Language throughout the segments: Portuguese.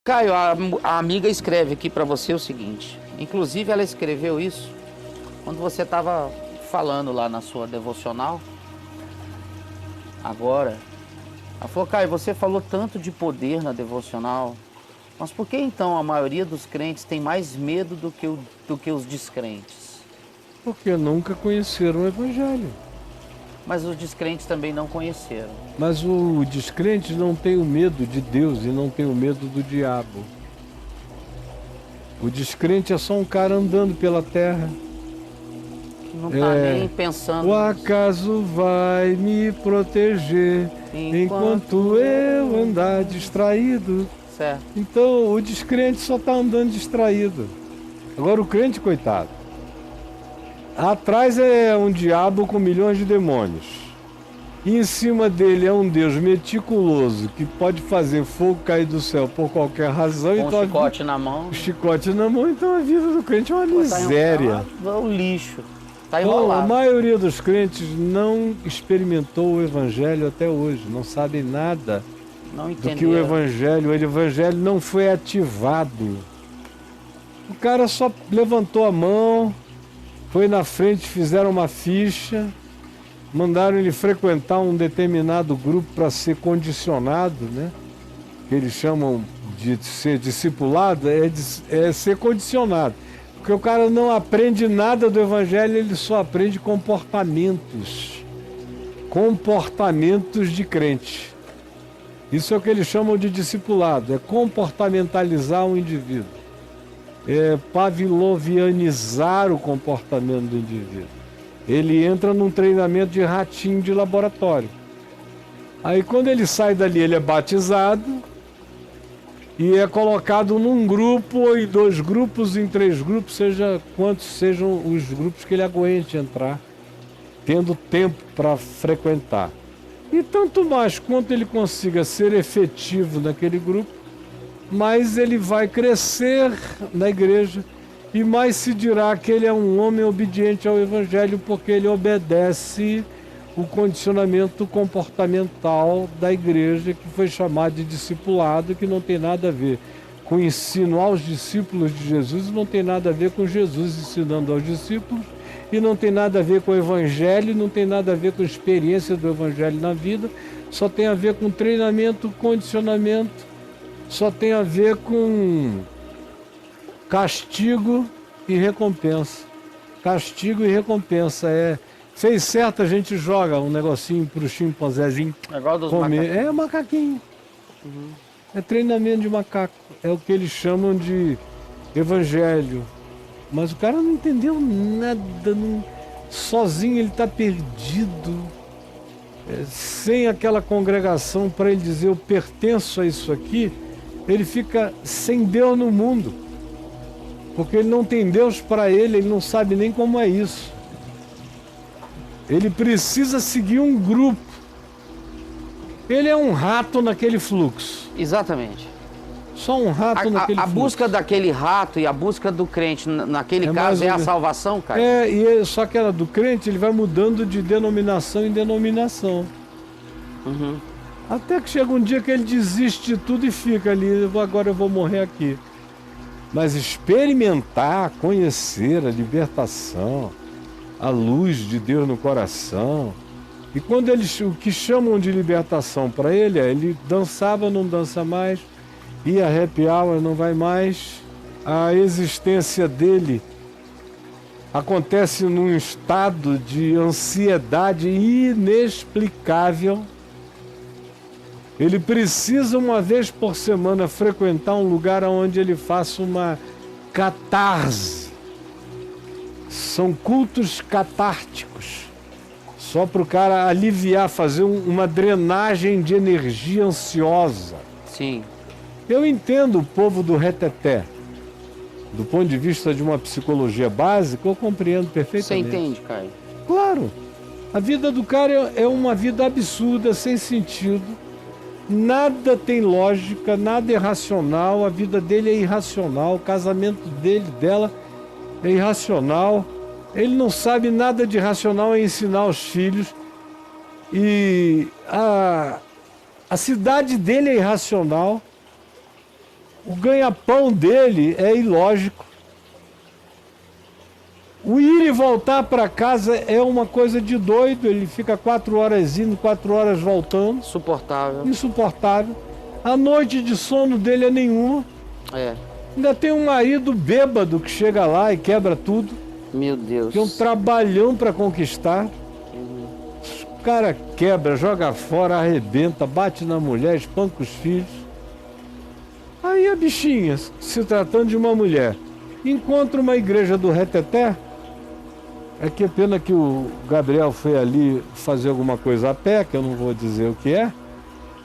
Caio, a amiga escreve aqui para você o seguinte. Inclusive, ela escreveu isso quando você estava falando lá na sua devocional. Agora, ela falou: Caio, você falou tanto de poder na devocional, mas por que então a maioria dos crentes tem mais medo do que os descrentes? Porque nunca conheceram o Evangelho. Mas os descrentes também não conheceram. Mas o descrente não tem o medo de Deus e não tem o medo do diabo. O descrente é só um cara andando pela terra. Não está nem pensando. O acaso vai me proteger enquanto eu andar distraído. Certo. Então o descrente só está andando distraído. Agora o crente, coitado, atrás é um diabo com milhões de demônios. E em cima dele é um Deus meticuloso que pode fazer fogo cair do céu por qualquer razão. Com então um chicote na mão. O chicote na mão, então a vida do crente é uma miséria. É um lixo. Tá Bom, a enrolado. maioria dos crentes não experimentou o Evangelho até hoje, não sabem nada Não do entenderam. que o Evangelho não foi ativado. O cara só levantou a mão, foi na frente, fizeram uma ficha, mandaram ele frequentar um determinado grupo para ser condicionado, né? Que eles chamam de ser discipulado, é ser condicionado. Porque o cara não aprende nada do Evangelho, ele só aprende comportamentos. Comportamentos de crente. Isso é o que eles chamam de discipulado, é comportamentalizar o indivíduo. É pavlovianizar o comportamento do indivíduo. Ele entra num treinamento de ratinho de laboratório. Aí quando ele sai dali, ele é batizado e é colocado num grupo, ou em 2 grupos, em 3 grupos, seja quantos sejam os grupos que ele aguente entrar, tendo tempo para frequentar. E tanto mais quanto ele consiga ser efetivo naquele grupo, mais ele vai crescer na igreja e mais se dirá que ele é um homem obediente ao Evangelho, porque ele obedece o condicionamento comportamental da igreja, que foi chamado de discipulado, que não tem nada a ver com o ensino aos discípulos de Jesus, não tem nada a ver com Jesus ensinando aos discípulos, e não tem nada a ver com o Evangelho, não tem nada a ver com a experiência do Evangelho na vida, só tem a ver com treinamento, condicionamento, só tem a ver com castigo e recompensa. Castigo e recompensa fez certo, a gente joga um negocinho pro chimpanzézinho É igual dos comer. macaquinhos. É macaquinho. É treinamento de macaco. É o que eles chamam de evangelho. Mas o cara não entendeu nada. Sozinho ele está perdido. Sem aquela congregação para ele dizer eu pertenço a isso aqui, ele fica sem Deus no mundo. Porque ele não tem Deus para ele não sabe nem como é isso. Ele precisa seguir um grupo. Ele é um rato naquele fluxo. Exatamente. Só um rato naquele A fluxo. busca daquele rato e a busca do crente, naquele caso, é a salvação, cara? Só que ela do crente, ele vai mudando de denominação em denominação. Até que chega um dia que ele desiste de tudo e fica ali, agora eu vou morrer aqui. Mas experimentar, conhecer a libertação, a luz de Deus no coração. E quando o que chamam de libertação para ele dançava, não dança mais, ia happy hour, não vai mais. A existência dele acontece num estado de ansiedade inexplicável. Ele precisa uma vez por semana frequentar um lugar onde ele faça uma catarse. São cultos catárticos, só para o cara aliviar, fazer uma drenagem de energia ansiosa. Sim. Eu entendo o povo do reteté. Do ponto de vista de uma psicologia básica, eu compreendo Você perfeitamente. entende, Caio? Claro, a vida do cara é uma vida absurda, sem sentido. Nada tem lógica, nada é racional, a vida dele é irracional, o casamento dela é irracional. Ele não sabe nada de racional em ensinar os filhos. E a cidade dele é irracional. O ganha-pão dele é ilógico. O ir e voltar para casa é uma coisa de doido. Ele fica 4 horas indo, 4 horas voltando. Insuportável. Insuportável. A noite de sono dele é nenhuma. É. Ainda tem um marido bêbado que chega lá e quebra tudo. Meu Deus. Que é um trabalhão para conquistar. O cara quebra, joga fora, arrebenta, bate na mulher, espanca os filhos. Aí a bichinha, se tratando de uma mulher, encontra uma igreja do Reteté. É que pena que o Gabriel foi ali fazer alguma coisa a pé, que eu não vou dizer o que é.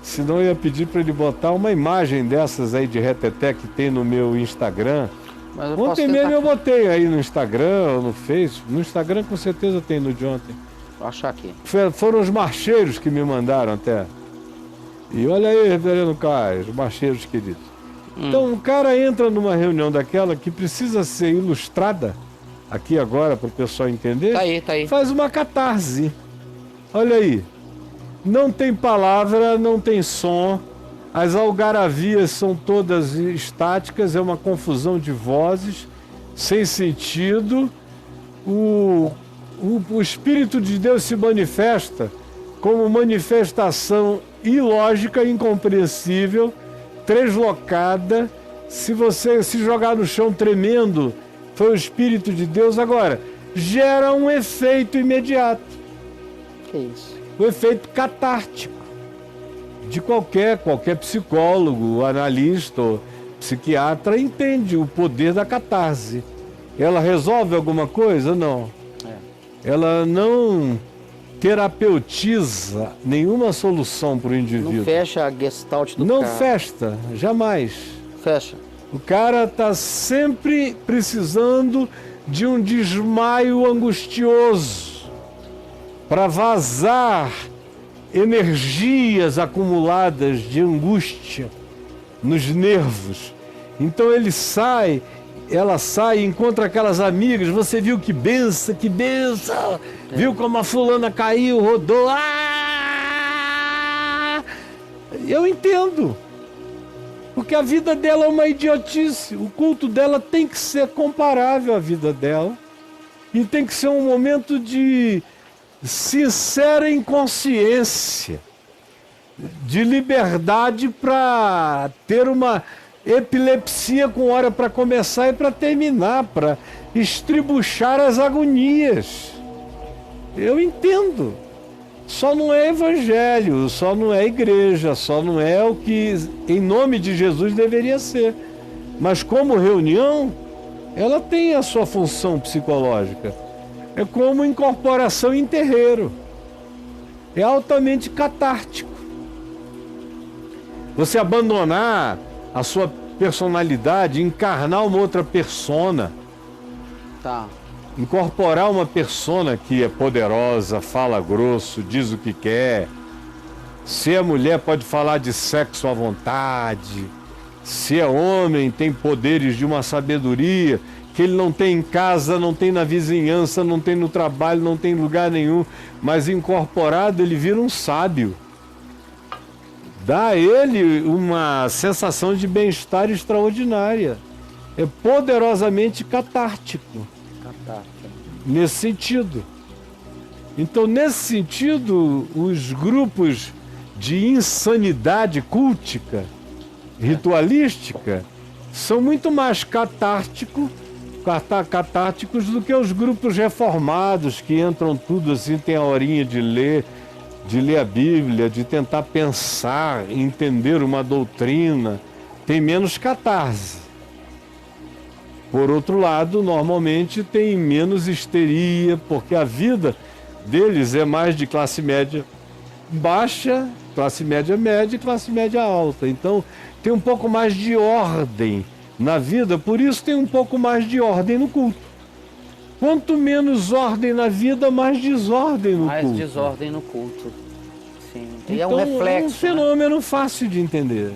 Senão eu ia pedir para ele botar uma imagem dessas aí de Reteté que tem no meu Instagram. Mas eu Ontem posso mesmo tentar... eu botei aí no Instagram ou no Facebook. No Instagram com certeza tem no de ontem. Vou achar aqui. Foram os marcheiros que me mandaram até. E olha aí, Reverendo Caio, os marcheiros queridos. Então o cara entra numa reunião daquela que precisa ser ilustrada, aqui agora para o pessoal entender. Tá aí, tá aí. Faz uma catarse. Olha aí. Não tem palavra, não tem som. As algaravias são todas estáticas, é uma confusão de vozes, sem sentido. O Espírito de Deus se manifesta como manifestação ilógica, incompreensível, translocada. Se você se jogar no chão tremendo, foi o Espírito de Deus. Agora, gera um efeito imediato. Que isso? O efeito catártico de qualquer psicólogo, analista ou psiquiatra entende o poder da catarse. Ela resolve alguma coisa? Não. Ela não terapeutiza nenhuma solução para o indivíduo. Não fecha a gestalt do não cara. Não fecha, jamais. Fecha. O cara está sempre precisando de um desmaio angustioso para vazar energias acumuladas de angústia nos nervos. Então ela sai e encontra aquelas amigas. Você viu que benção, que benção. Viu como a fulana caiu, rodou. Ah! Eu entendo. Porque a vida dela é uma idiotice. O culto dela tem que ser comparável à vida dela. E tem que ser um momento de sincera inconsciência, de liberdade para ter uma epilepsia com hora para começar e para terminar, para estribuchar as agonias. Eu entendo. Só não é evangelho, só não é igreja, só não é o que em nome de Jesus deveria ser. Mas como reunião, ela tem a sua função psicológica. É como incorporação em terreiro. É altamente catártico. Você abandonar a sua personalidade, encarnar uma outra persona. Tá. Incorporar uma persona que é poderosa, fala grosso, diz o que quer. Se é mulher, pode falar de sexo à vontade. Se é homem, tem poderes de uma sabedoria que ele não tem em casa, não tem na vizinhança, não tem no trabalho, não tem em lugar nenhum. Mas incorporado, ele vira um sábio. Dá a ele uma sensação de bem-estar extraordinária. É poderosamente catártico. Nesse sentido. Então, nesse sentido, os grupos de insanidade cultica, ritualística, são muito mais catárticos do que os grupos reformados que entram tudo assim, tem a horinha de ler a Bíblia, de tentar pensar, entender uma doutrina, tem menos catarse. Por outro lado, normalmente tem menos histeria, porque a vida deles é mais de classe média baixa, classe média média e classe média alta. Então, tem um pouco mais de ordem na vida, por isso tem um pouco mais de ordem no culto. Quanto menos ordem na vida, mais desordem no culto. Mais desordem no culto. Sim. E então, é um reflexo. É um fenômeno fácil de entender.